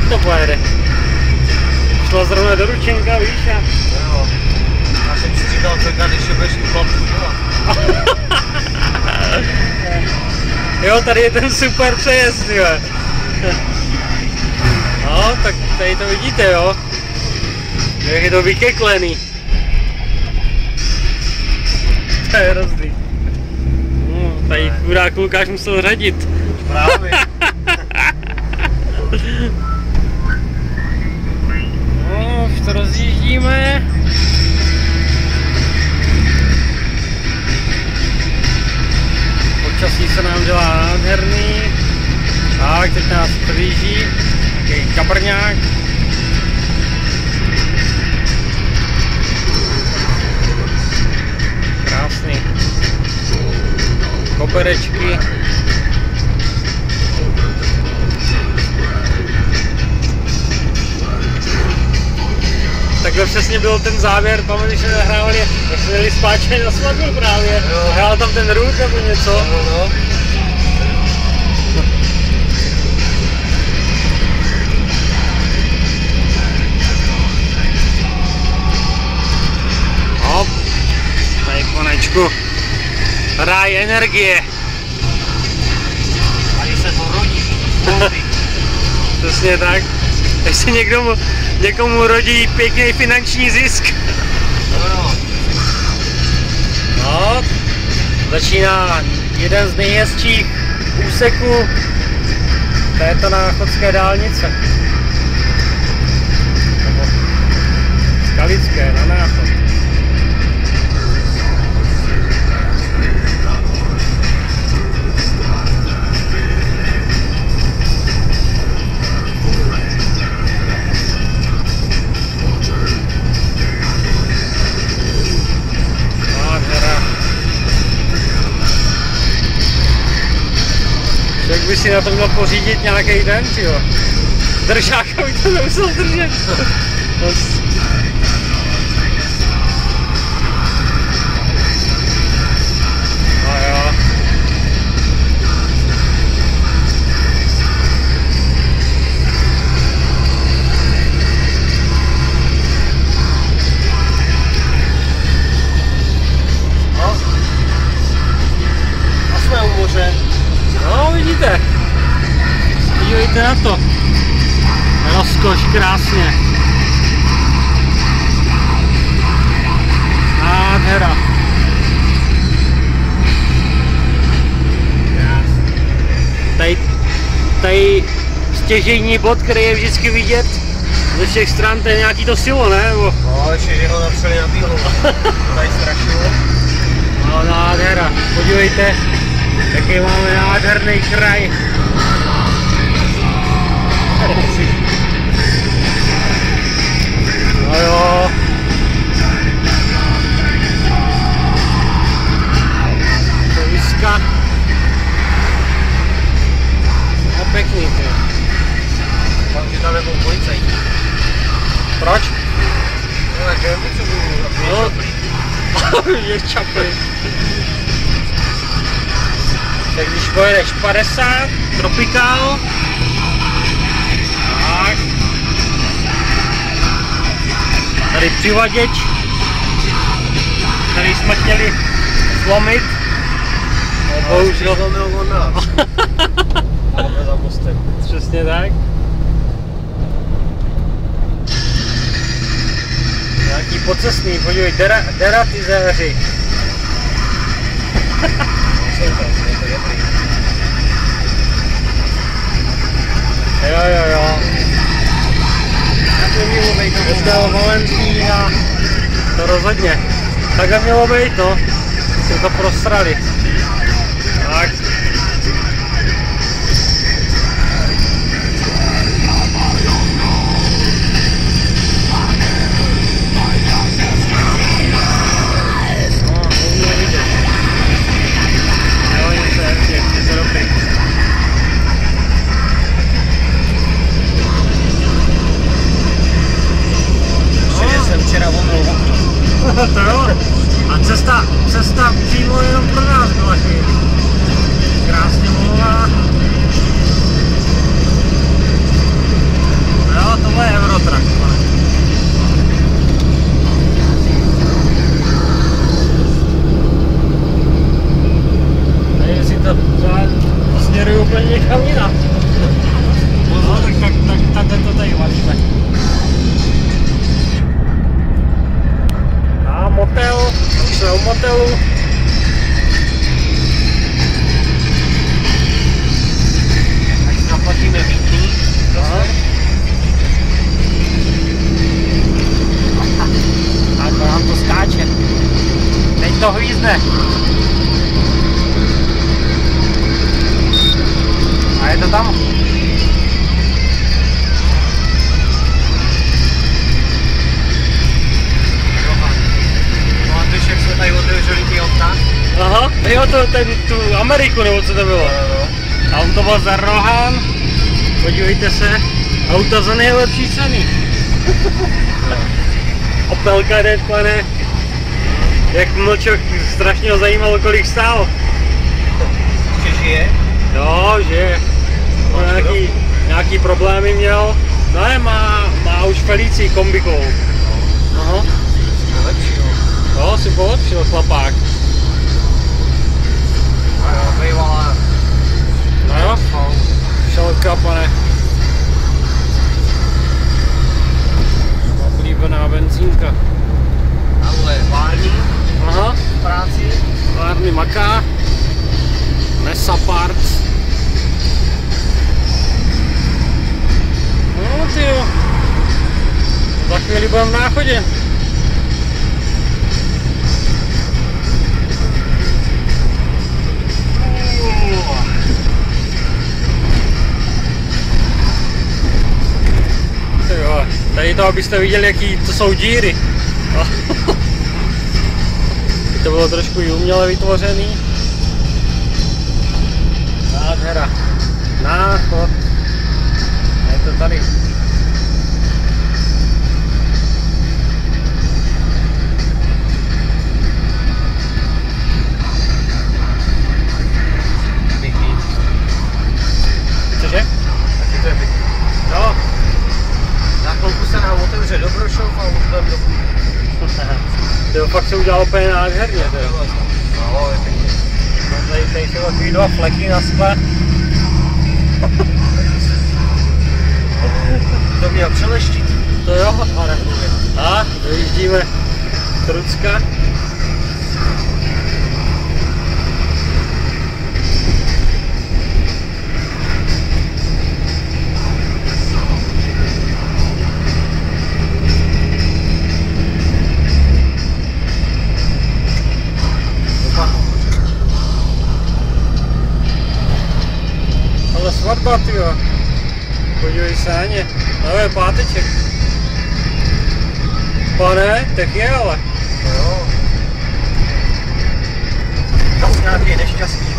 to pojede. Šlo zrovna do ručenka, víš? Jo. Já jsem si říkal, čekat, když je budeš tu klapku dělat. Jo, tady je ten super přejezd, jo. No, tak tady to vidíte, jo. Jak je to vykeklený. To je rozdý. Tady chudák Lukáš musel řadit. Právě. No, už to rozjíždíme. Počasí se nám dělá nádherný. Tak, teď nás blíží takový kabrňák. Krásný. Koberečky. Takhle přesně byl ten závěr, pamatuješ, že nahrávali, jak jsme jeli spáčení na svatbu právě. Hrál tam ten růd nebo něco. No. Hop, tady konečku. Ráj energie. Tady se to rodí. Přesně tak. Tak si někomu rodí pěkný finanční zisk. No, začíná jeden z nejhezčích úseků této náchodské dálnice. Skalické na Náchod. Jak by si na to měl pořídit nějaký den, jo? Držák, aby to nemusel držet. No jo. No. A jsme u moře. No, vidíte. Podívejte na to. Rozkoš, krásně. Nádhera. Tady stěžejní bod, který je vždycky vidět ze všech stran, to je nějaký to silo, ne? No, ještě ho napřeli na bílou. To tady strašilo. No, nádhera. Podívejte. Jaký máme nádherný kraj. No jo. Poviska. No pěkný, ty. Mám, že tam nebol policajt. Proč? No, tak já potřebuju. No. Je čapli. Tak když pojedeš 50, tropikál, tak, tady přivaděč, který jsme chtěli zlomit, no bohužel. Zlomil on nás. Máme za mostem. Přesně tak. Nějaký pocestný, podívej, deratizéři. Jo. Je to momentní a to rozhodně. Takhle mělo být, no. Jsme to prosrali. Tak. To jo. A cesta přímo jenom pro nás byla. Krásně mluvá. tu Ameriku, nebo co to bylo. Autobus za rohem, podívejte se, auta za nejlepší ceny. Opelka Deadplane, jak mlčok, strašně ho zajímalo, kolik stál. Že žije? Jo, že nějaký problémy měl. No ale má už Felici kombikou. Aha. Jo, si polepšil chlapák. No jo, bývalá. No jo, šelka, pane. Oblíbená benzínka. Tamhle Várný. Aha. V práci. Várný maká. Mesa Parts. No tyjo. Za chvíli budeme v Náchodě. Tyjo, tady to, abyste viděli, jaký to jsou díry. To bylo trošku i uměle vytvořený. Nádhera. Náchod. Je to tady. Cože? Taky to je byt. No. Za chvilku se nám otevře Dobrošov a už budeme do... To fakt se udělalo úplně nádherně. No, je pěkně. Tady jsou takový dva fleky na skle. To měl přeleštit. To jo, ale. A dojíždíme Trucka. Ale svatba, tyjo. Podívej se na ně. No je páteček. Pane, tak je ale. No jo. Tam nějaký nešťastník.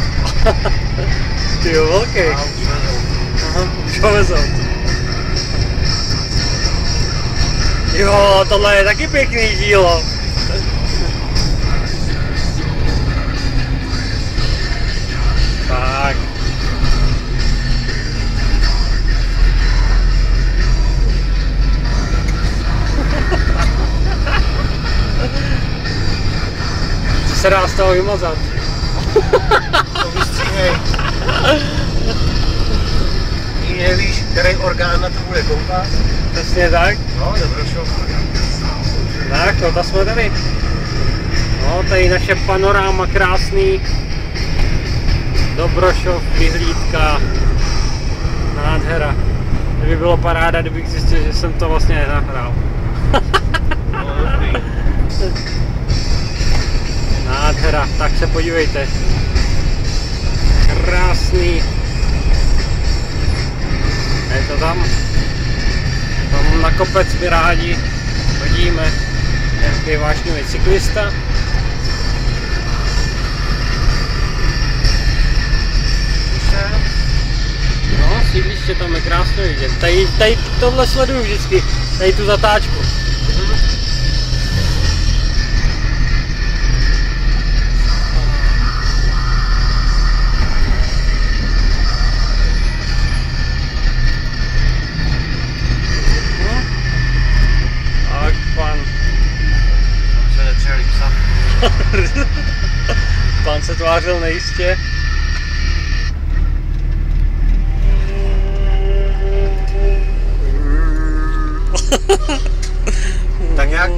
Tyjo, velký. A už vezou. Aha, už ho vezou. Jo, tohle je taky pěkný dílo. Tak. Co se dá z toho vymazat? To vystříhej. Ty nevíš, který orgán na to bude koukat? Přesně tak. No, Dobrošov. Tak, no, ta jsme tady. No, tady naše panoráma krásný. Dobrošov, vyhlídka. Nádhera. Kdyby bylo paráda, kdybych zjistil, že jsem to vlastně nenahrál. No, dobrý. Nádhera, tak se podívejte. Krásný. Je to tam. Tam na kopec my rádi chodíme. Nějaký vášnivý cyklista. No, sídliště tam je krásně vidět. Tady tohle sleduju vždycky. Tady tu zatáčku. Tak pan. Tam se netřeli psa. Pan se tvářil nejistě. Tak jak?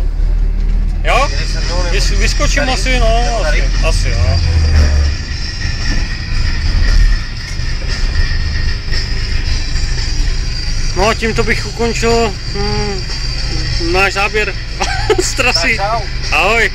Jo? Vyskočím asi, no, asi jo. No, tímto bych ukončil náš záběr z trasy. Tak, čau. Ahoj.